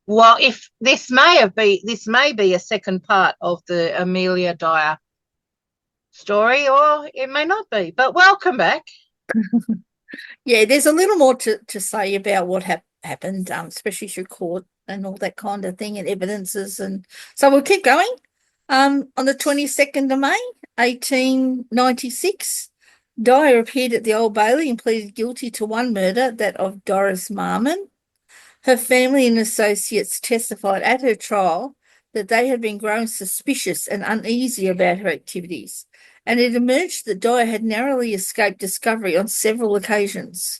Well, if this may be a second part of the Amelia Dyer story, or it may not be. But welcome back. Yeah, there's a little more to say about what happened, especially through court and all that kind of thing and evidences. And so we'll keep going. On the 22nd of May, 1896, Dyer appeared at the Old Bailey and pleaded guilty to one murder, that of Doris Marmon. Her family and associates testified at her trial that they had been growing suspicious and uneasy about her activities, and it emerged that Dyer had narrowly escaped discovery on several occasions.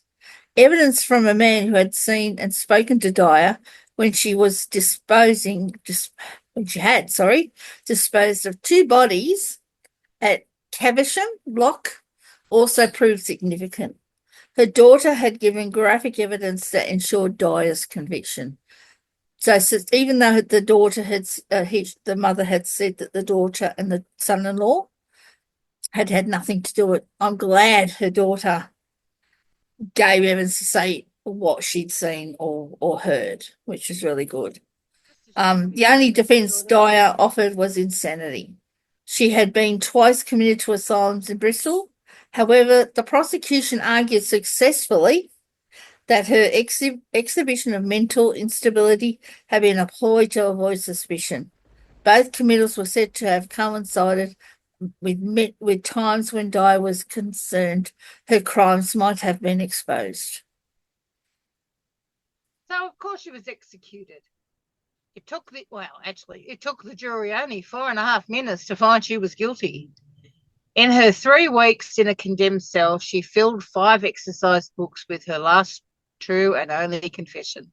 Evidence from a man who had seen and spoken to Dyer when she was disposed of two bodies at Caversham Lock also proved significant. Her daughter had given graphic evidence that ensured Dyer's conviction. So even though the mother had said that the daughter and the son-in-law had nothing to do with it, I'm glad her daughter gave evidence to say what she'd seen or heard, which is really good. The only defence Dyer offered was insanity. She had been twice committed to asylums in Bristol. However, the prosecution argued successfully that her exhibition of mental instability had been a ploy to avoid suspicion. Both committals were said to have coincided with times when Dyer was concerned her crimes might have been exposed. So, of course, she was executed. It took the jury only 4.5 minutes to find she was guilty. In her 3 weeks in a condemned cell, she filled 5 exercise books with her last true and only confession.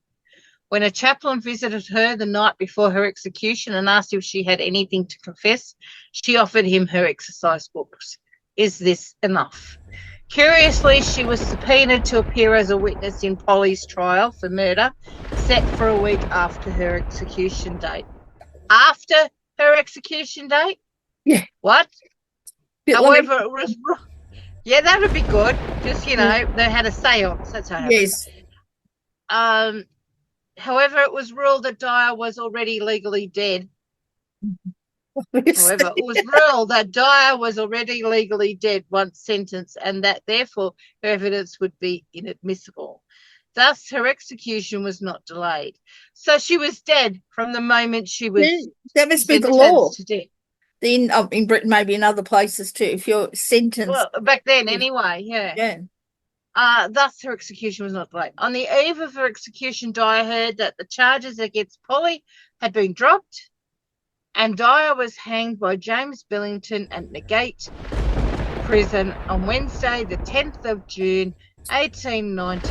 When a chaplain visited her the night before her execution and asked if she had anything to confess, she offered him her exercise books. Is this enough? Curiously, she was subpoenaed to appear as a witness in Polly's trial for murder, set for a week after her execution date. After her execution date? Yeah. What? Bit like, However, it was, yeah, that would be good. Just, they had a seance. That's how it happened. yes. However, it was ruled that Dyer was already legally dead. However, it was ruled that Dyer was already legally dead once sentenced, and that therefore her evidence would be inadmissible. Thus, her execution was not delayed. So she was dead from the moment she was that must be the law. sentenced to death. Then in Britain, maybe in other places too, if you're sentenced. Well, back then anyway, yeah. Yeah. Thus, her execution was not delayed. On the eve of her execution, Dyer heard that the charges against Polly had been dropped, and Dyer was hanged by James Billington at Newgate Prison on Wednesday, the 10th of June, 1896.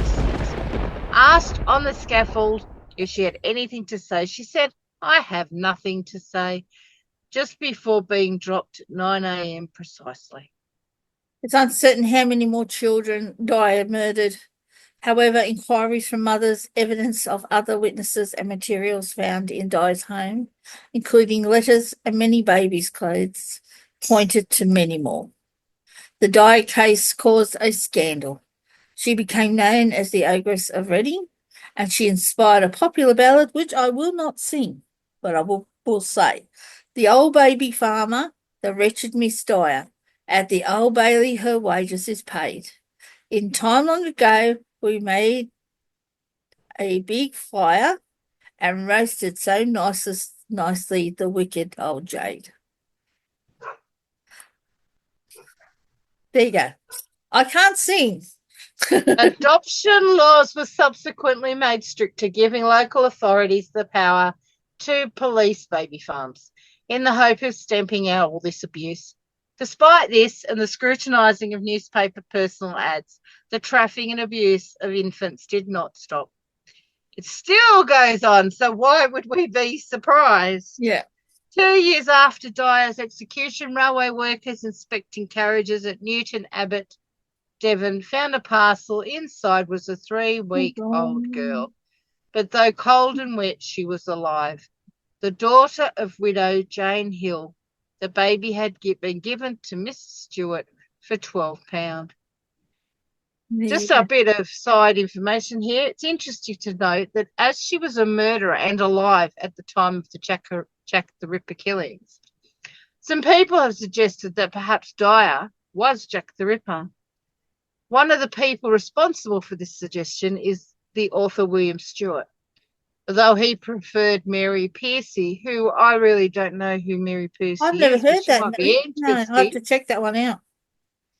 Asked on the scaffold if she had anything to say, she said, "I have nothing to say," just before being dropped at 9 a.m. precisely. It's uncertain how many more children Dyer murdered. However, inquiries from mothers, evidence of other witnesses, and materials found in Dyer's home, including letters and many babies' clothes, pointed to many more. The Dyer case caused a scandal. She became known as the Ogress of Reading, and she inspired a popular ballad, which I will not sing, but I will say. The old baby farmer, the wretched Miss Dyer, at the Old Bailey her wages is paid. In time long ago, we made a big fire and roasted so nicely the wicked old jade. There you go. I can't sing. Adoption laws were subsequently made stricter, giving local authorities the power to police baby farms in the hope of stamping out all this abuse. Despite this and the scrutinising of newspaper personal ads, the trafficking and abuse of infants did not stop. It still goes on, so why would we be surprised? Yeah. 2 years after Dyer's execution, railway workers inspecting carriages at Newton Abbot, Devon, found a parcel. Inside was a 3-week-old girl, but though cold and wet, she was alive. The daughter of widow Jane Hill. The baby had been given to Miss Stewart for £12. Just a Yeah. bit of side information here. It's interesting to note that as she was a murderer and alive at the time of the Jack the Ripper killings, some people have suggested that perhaps Dyer was Jack the Ripper. One of the people responsible for this suggestion is the author William Stewart, though he preferred Mary Piercy, who I really don't know who Mary I've Piercy never is, but heard she that. might be No, I have interesting. to check that one out.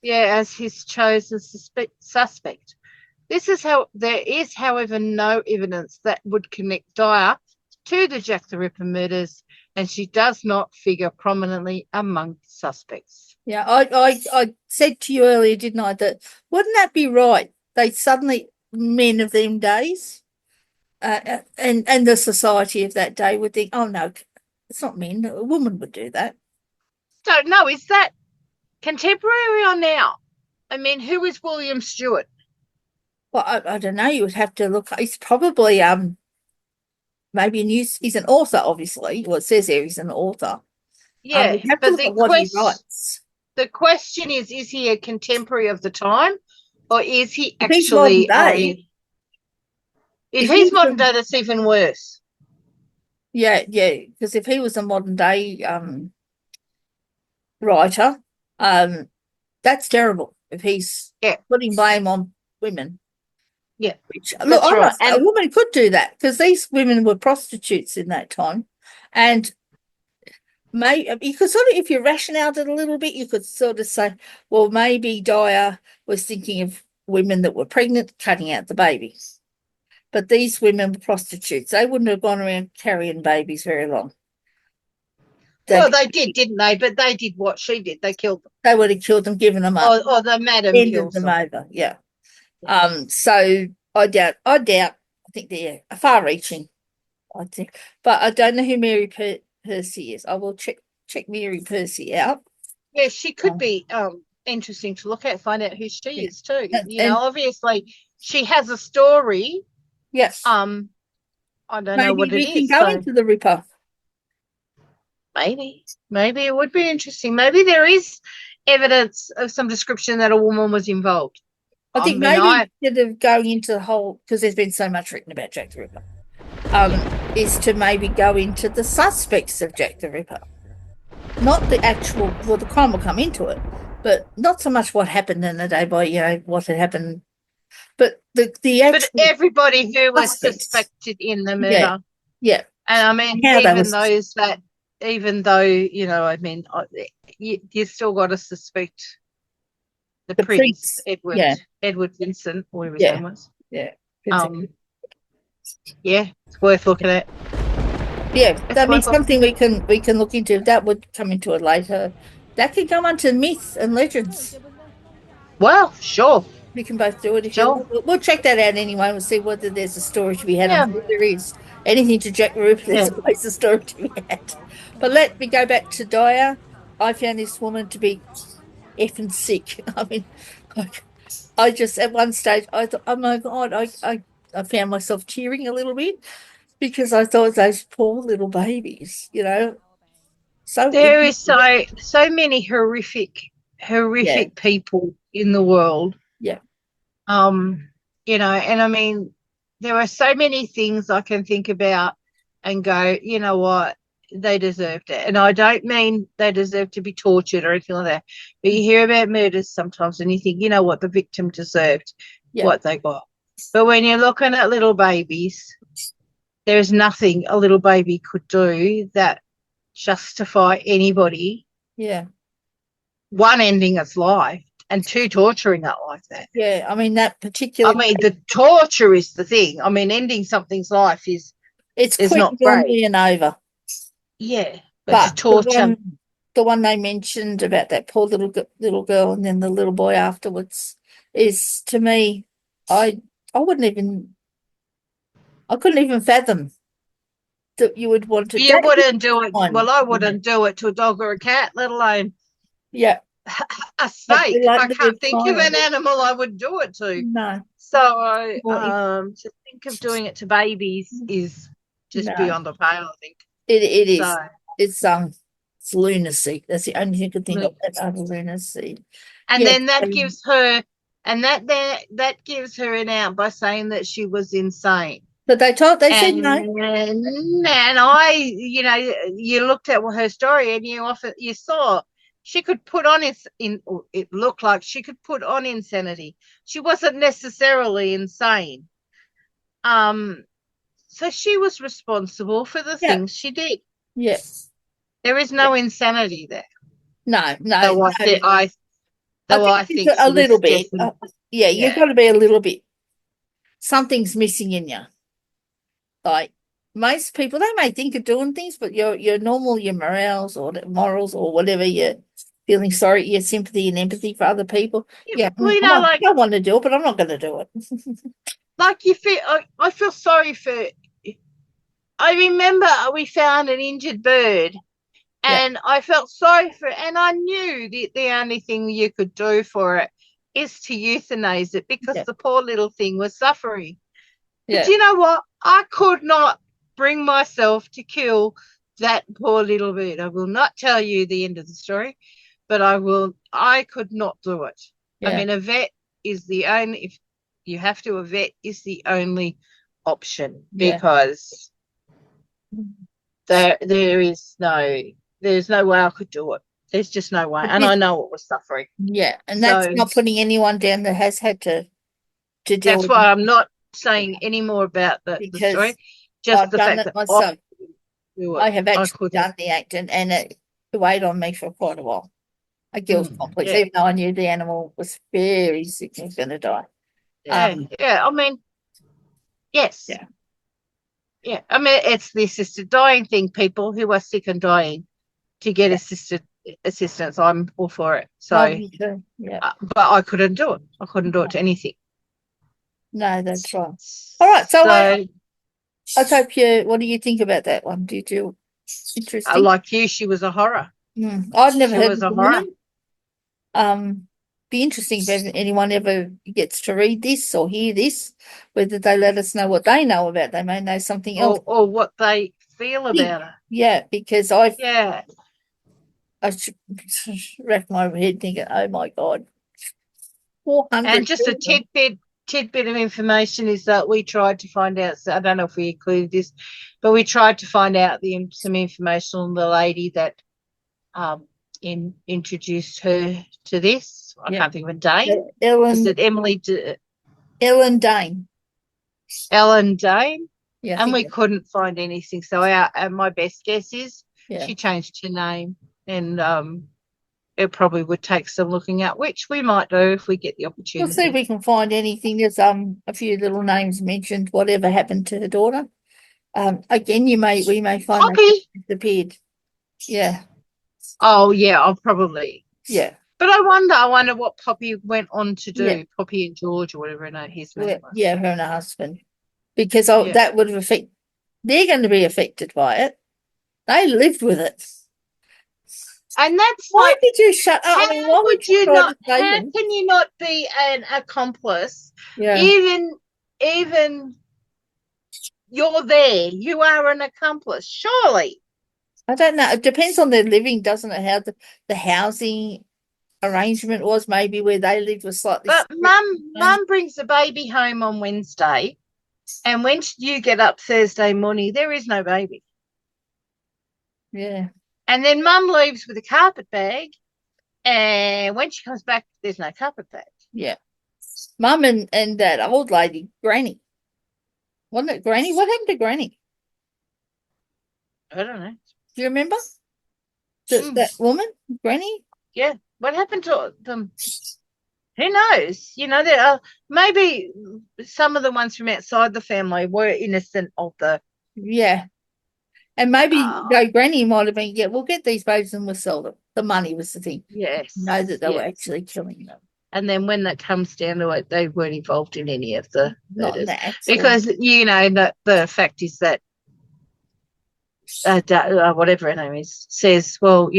Yeah, as his chosen suspect. There is, however, no evidence that would connect Dyer to the Jack the Ripper murders, and she does not figure prominently among suspects. Yeah, I said to you earlier, didn't I, that wouldn't that be right? They suddenly, men of them days, and the society of that day would think, oh no, it's not men. A woman would do that. Don't know, is that contemporary or now? I mean, who is William Stewart? Well, I don't know. You would have to look. He's probably maybe he's an author, obviously. Well, it says there he's an author. Yeah, You'd have to but look at what he writes. the question is he a contemporary of the time, or is he If he's modern actually day, if if he's he's modern day, that's even worse. yeah, because if he was a modern day writer, that's terrible. If he's Yeah, putting blame on women, yeah, which look, that's right. a And woman could do that because these women were prostitutes in that time, and you could sort of, if you ration out it a little bit, you could sort of say, well, maybe Dyer was thinking of women that were pregnant, cutting out the babies. But these women were prostitutes. They wouldn't have gone around carrying babies very long. well, they did, didn't they? But they did what she did. They killed them, They would have killed them, given them up, or the madam ended kills them them. over. Yeah. So I think they're far-reaching, I think. But I don't know who Mary Percy is. I will check Mary Percy out. Yeah, she could be interesting to look at, find out who she Yeah. is too. And Obviously she has a story. yes, I don't know maybe what it we can is. go So into the Ripper. maybe it would be interesting. Maybe there is evidence of some description that a woman was involved. I think maybe instead of going into the whole, because there's been so much written about Jack the Ripper, is to maybe go into the suspects of Jack the Ripper. Not the actual, well, the crime will come into it, but not so much what happened in the day by, what had happened, but the actual. But everybody who was suspects. suspected in the Yeah. murder. Yeah. And I mean, How they even though, you still got to suspect the Prince, Edward Vincent, whatever his name was. Yeah. Yeah, it's worth looking at. Yeah, that means something we can look into. That would come into it later. That could come onto myths and legends. Well, sure. We can both do it. Sure. We'll check that out anyway. We'll see whether there's a story to be had. I'm sure there is. Anything to Jack the Ripper, there's always a story to be had. But let me go back to Dyer. I found this woman to be effing sick. I mean, I just at one stage I thought, oh my God, I found myself tearing a little bit because I thought those poor little babies, So there is so many horrific people in the world. Yeah. And I mean, there are so many things I can think about and go, you know what, they deserved it. And I don't mean they deserve to be tortured or anything like that. But you hear about murders sometimes and you think, you know what, the victim deserved what they got. But when you're looking at little babies, there's nothing a little baby could do that justify anybody. Yeah. One, ending its life, and two, torturing it like that. Yeah, I mean that particular. I mean, the torture is the thing. I mean, ending something's life is not great and over. Yeah, but torture. The one they mentioned about that poor little girl and then the little boy afterwards is, to me, I couldn't even fathom that you would want to. You wouldn't do it. Well, I wouldn't do it to a dog or a cat, let alone a snake. I can't think of an animal I would do it to. No. So to think of doing it to babies is just beyond the pale, I think. It is. So, it's lunacy. That's the only thing I could think of. That utter lunacy. And then that gives her and that gives her an out by saying that she was insane. But they said no. And I, you looked at her story and you saw she could put on it looked like she could put on insanity. She wasn't necessarily insane. So she was responsible for the Yeah. things she did. Yeah. There is no insanity there. No. Though I think it's a she little was bit. yeah. You've got to be a little bit. Something's missing in you. Like most people, they may think of doing things, but your normal, your morals or whatever, you're feeling sorry, your sympathy and empathy for other people. Yeah, I don't want to do it, but I'm not going to do it. Like I feel sorry for. I remember we found an injured bird, and I felt sorry for it, and I knew the only thing you could do for it is to euthanize it because the poor little thing was suffering. But you know what? I could not bring myself to kill that poor little bird. I will not tell you the end of the story, but I could not do it. I mean, a vet is the only, if you have to, a vet is the only option because there's no way I could do it. There's just no way. And I know it was suffering. Yeah. And that's not putting anyone down that has had to deal with it. That's why I'm not saying any more about the story. Just I've the done fact it that myself. I have actually done the act, and it weighed on me for quite a while. A guilt complex, even though I knew the animal was very sick and was going to die. I mean, yes. Yeah. I mean, it's the assisted dying thing. People who are sick and dying to get assisted assistance, I'm all for it. So, me too. But I couldn't do it. I couldn't do it to anything. No, that's right. All right. So I hope what do you think about that one? Do you feel interesting? Like you, she was a horror. I'd never heard of a horror. Be interesting if anyone ever gets to read this or hear this, whether they let us know what they know about. They may know something else. Or what they feel about her. Yeah, because I racked my head thinking, oh my God. 400 and just a tidbit of information is that we tried to find out, so I don't know if we included this, but we tried to find out some information on the lady that introduced her to this. I can't think of a name. Is it Emily? Ellen Dane. Ellen Dane. Yeah, and we couldn't find anything. So my best guess is she changed her name, and it probably would take some looking at, which we might do if we get the opportunity. We'll see if we can find anything. There's a few little names mentioned. Whatever happened to her daughter? Again, we may find Poppy disappeared. Yeah. Oh yeah, I'll probably. Yeah. But I wonder what Poppy went on to do. Yeah. Poppy and George or whatever his name was. Yeah, her and her husband. Because that would have affected. They're going to be affected by it. They lived with it. And that's why did you shut up? How can you not be an accomplice? Yeah. Even you're there. You are an accomplice, surely. I don't know. It depends on their living, doesn't it? How the housing arrangement was, maybe where they lived was slightly. But mum brings the baby home on Wednesday, and when you get up Thursday morning, there is no baby. Yeah. And then mum leaves with a carpet bag, and when she comes back, there's no carpet bag. Yeah. Mum and that old lady, Granny. Wasn't it Granny? What happened to Granny? I don't know. Do you remember? That woman, Granny? Yeah. What happened to them? Who knows? There are maybe some of the ones from outside the family were innocent of the. Yeah. And maybe Granny might have been, we'll get these babies and we'll sell them. The money was the thing. Yes. Know that they were actually killing them. And then when that comes down to it, they weren't involved in any of the murders. Because, the fact is that whatever her name is, says, well,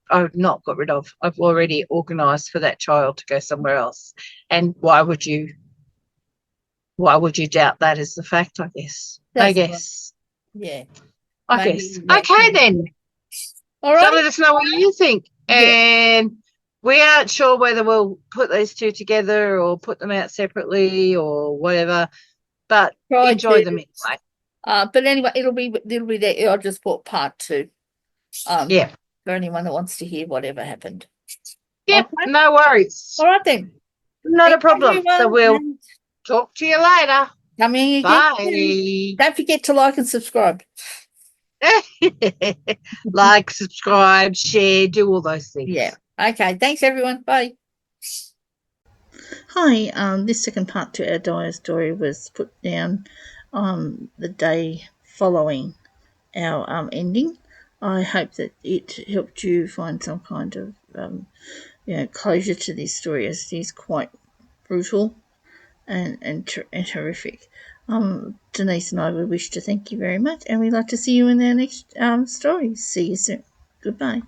I've not got rid of, I've already organised for that child to go somewhere else. And why would you doubt that as the fact, I guess? I guess. Right. Yeah. I guess. Okay, then. All right. So let us know what you think. And We aren't sure whether we'll put those two together or put them out separately or whatever, but Try enjoy to. them anyway. But anyway, it'll be there. I'll just put part 2. Yeah. For anyone that wants to hear whatever happened. Yep. Okay. No worries. All right then. Not a Thanks problem. So everyone. we'll And talk to you later. coming again soon. Bye. Don't forget to like and subscribe. Like, subscribe, share, do all those things. Yeah. Okay. Thanks everyone. Bye. Hi. This second part to our Dyer story was put down on the day following our ending. I hope that it helped you find some kind of closure to this story, as it is quite brutal and horrific. Denise and I would wish to thank you very much, and we'd like to see you in our next story. See you soon. Goodbye.